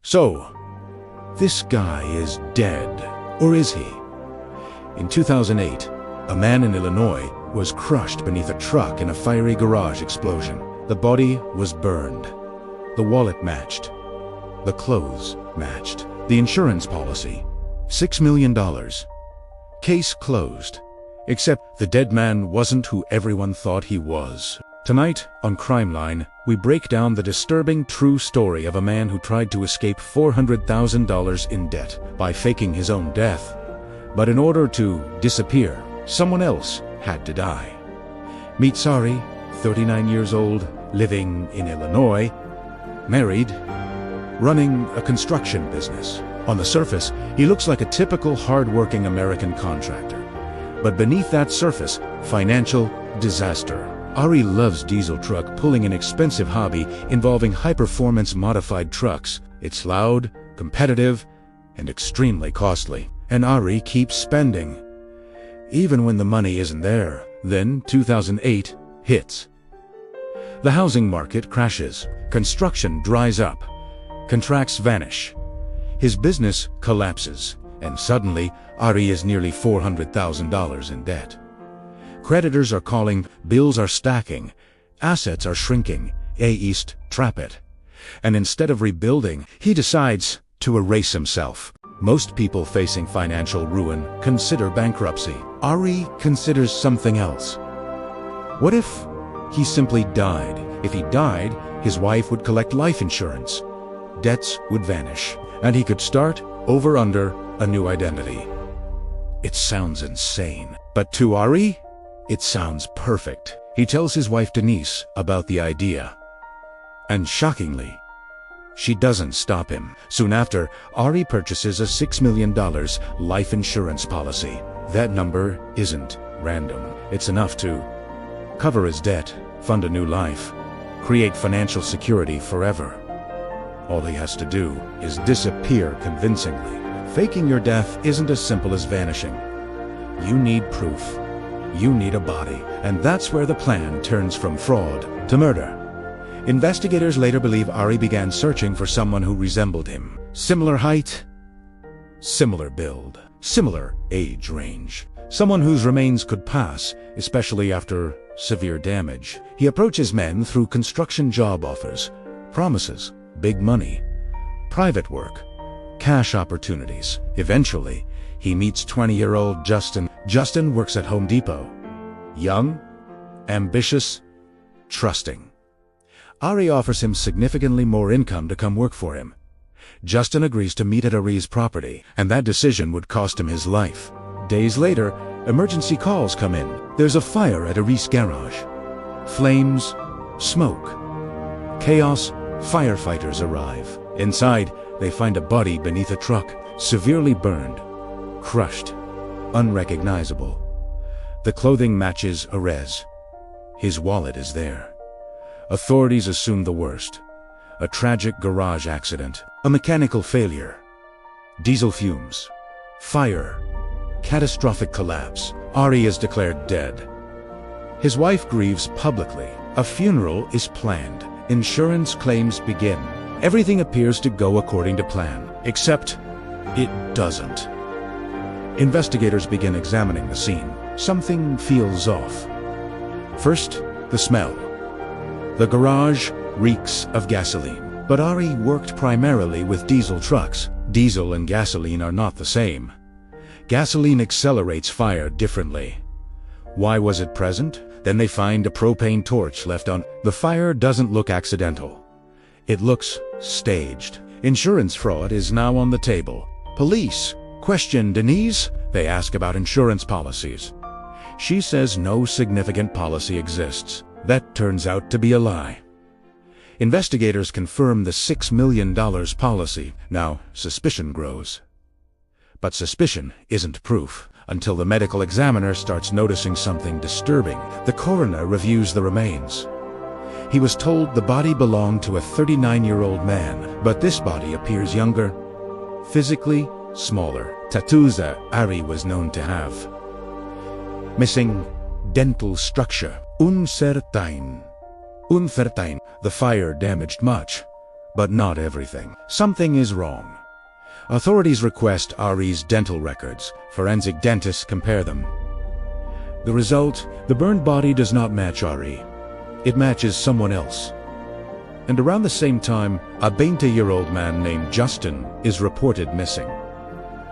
So, this guy is dead, or is he? In 2008, a man in Illinois was crushed beneath a truck in a fiery garage explosion. The body was burned. The wallet matched. The clothes matched. The insurance policy, $6 million. Case closed. Except the dead man wasn't who everyone thought he was. Tonight, on Crime Line, we break down the disturbing true story of a man who tried to escape $400,000 in debt by faking his own death. But in order to disappear, someone else had to die. Meet Sari, 39 years old, living in Illinois, married, running a construction business. On the surface, he looks like a typical hard-working American contractor. But beneath that surface, financial disaster. Ari loves diesel truck pulling, an expensive hobby involving high-performance modified trucks. It's loud, competitive, and extremely costly. And Ari keeps spending, even when the money isn't there. Then 2008 hits. The housing market crashes. Construction dries up. Contracts vanish. His business collapses. And suddenly, Ari is nearly $400,000 in debt. Creditors are calling, bills are stacking, assets are shrinking. East trap it. And instead of rebuilding, he decides to erase himself. Most people facing financial ruin consider bankruptcy. Ari considers something else. What if he simply died? If he died, his wife would collect life insurance. Debts would vanish, and he could start over under a new identity. It sounds insane, but to Ari, it sounds perfect. He tells his wife Denise about the idea. And shockingly, she doesn't stop him. Soon after, Ari purchases a $6 million life insurance policy. That number isn't random. It's enough to cover his debt, fund a new life, create financial security forever. All he has to do is disappear convincingly. Faking your death isn't as simple as vanishing. You need proof. You need a body. And that's where the plan turns from fraud to murder. Investigators later believe Ari began searching for someone who resembled him. Similar height, similar build, similar age range. Someone whose remains could pass, especially after severe damage. He approaches men through construction job offers, promises, big money, private work, cash opportunities. Eventually, he meets 20-year-old Justin. Justin works at Home Depot. Young, ambitious, trusting. Ari offers him significantly more income to come work for him. Justin agrees to meet at Ari's property, and that decision would cost him his life. Days later, emergency calls come in. There's a fire at Ari's garage. Flames, smoke, chaos. Firefighters arrive. Inside, they find a body beneath a truck, severely burned, crushed, unrecognizable. The clothing matches Ari's. His wallet is there. Authorities assume the worst. A tragic garage accident, a mechanical failure, diesel fumes, fire, catastrophic collapse. Ari is declared dead. His wife grieves publicly. A funeral is planned. Insurance claims begin. Everything appears to go according to plan, except it doesn't. Investigators begin examining the scene. Something feels off. First, the smell. The garage reeks of gasoline. But Ari worked primarily with diesel trucks. Diesel and gasoline are not the same. Gasoline accelerates fire differently. Why was it present? Then they find a propane torch left on. The fire doesn't look accidental. It looks staged. Insurance fraud is now on the table. Police question Denise. They ask about insurance policies. She says no significant policy exists. That turns out to be a lie. Investigators confirm the $6 million policy. Now, suspicion grows. But suspicion isn't proof until the medical examiner starts noticing something disturbing. The coroner reviews the remains. He was told the body belonged to a 39-year-old man, but this body appears younger, physically smaller. Tattoos that Ari was known to have. Missing dental structure. Uncertain. The fire damaged much. but not everything. Something is wrong. Authorities request Ari's dental records. Forensic dentists compare them. The result, the burned body does not match Ari. It matches someone else. And around the same time, a 20-year-old man named Justin is reported missing.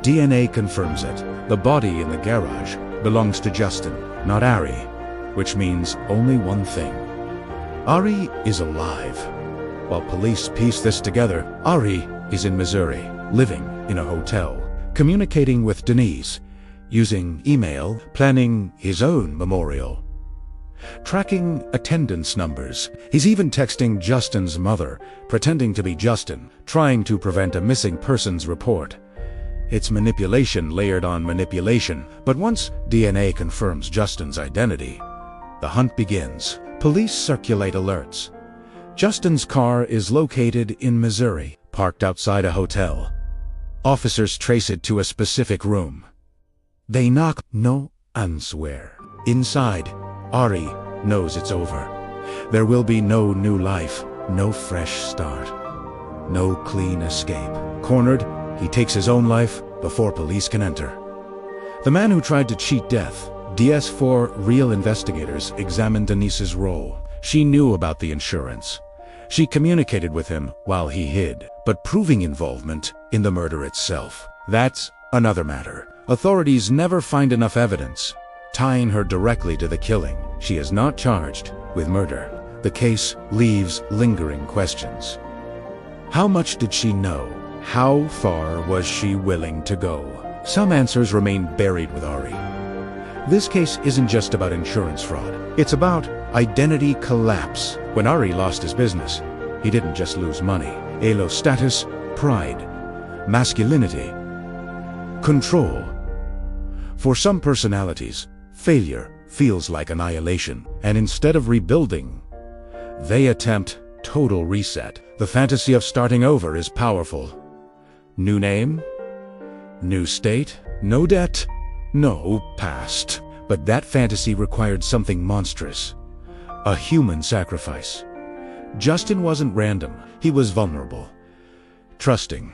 DNA confirms it. The body in the garage belongs to Justin, not Ari, which means only one thing. Ari is alive. While police piece this together, Ari is in Missouri, living in a hotel, communicating with Denise, using email, planning his own memorial, tracking attendance numbers. He's even texting Justin's mother, pretending to be Justin, trying to prevent a missing persons report. It's manipulation layered on manipulation, but once DNA confirms Justin's identity, the hunt begins. Police circulate alerts. Justin's car is located in Missouri, parked outside a hotel. Officers trace it to a specific room. They knock, no answer. Inside, Ari knows it's over. There will be no new life, no fresh start, no clean escape. Cornered, he takes his own life before police can enter. The man who tried to cheat death. DS4 real investigators examined Denise's role. She knew about the insurance. She communicated with him while he hid, but proving involvement in the murder itself, that's another matter. Authorities never find enough evidence tying her directly to the killing. She is not charged with murder. The case leaves lingering questions. How much did she know? How far was she willing to go? Some answers remain buried with Ari. This case isn't just about insurance fraud. It's about identity collapse. When Ari lost his business, he didn't just lose money. He lost status, pride, masculinity, control. For some personalities, failure feels like annihilation, and instead of rebuilding, they attempt total reset. The fantasy of starting over is powerful. New name, new state, no debt, no past. But that fantasy required something monstrous. A human sacrifice. Justin wasn't random. He was vulnerable, trusting,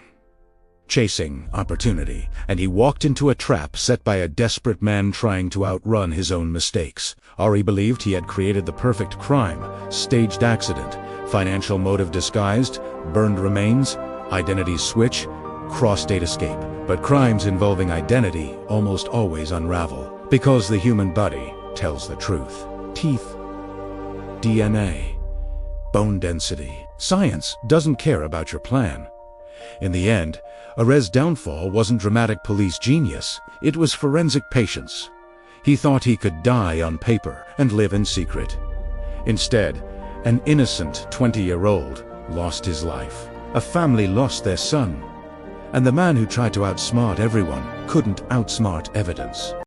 chasing opportunity, and he walked into a trap set by a desperate man trying to outrun his own mistakes. Ari believed he had created the perfect crime, staged accident, financial motive disguised, burned remains, identity switch, cross-state escape. But crimes involving identity almost always unravel, because the human body tells the truth. Teeth, DNA, bone density. Science doesn't care about your plan. In the end, Arez's downfall wasn't dramatic police genius. It was forensic patience. He thought he could die on paper and live in secret. Instead, an innocent 20-year-old lost his life. A family lost their son. And the man who tried to outsmart everyone couldn't outsmart evidence.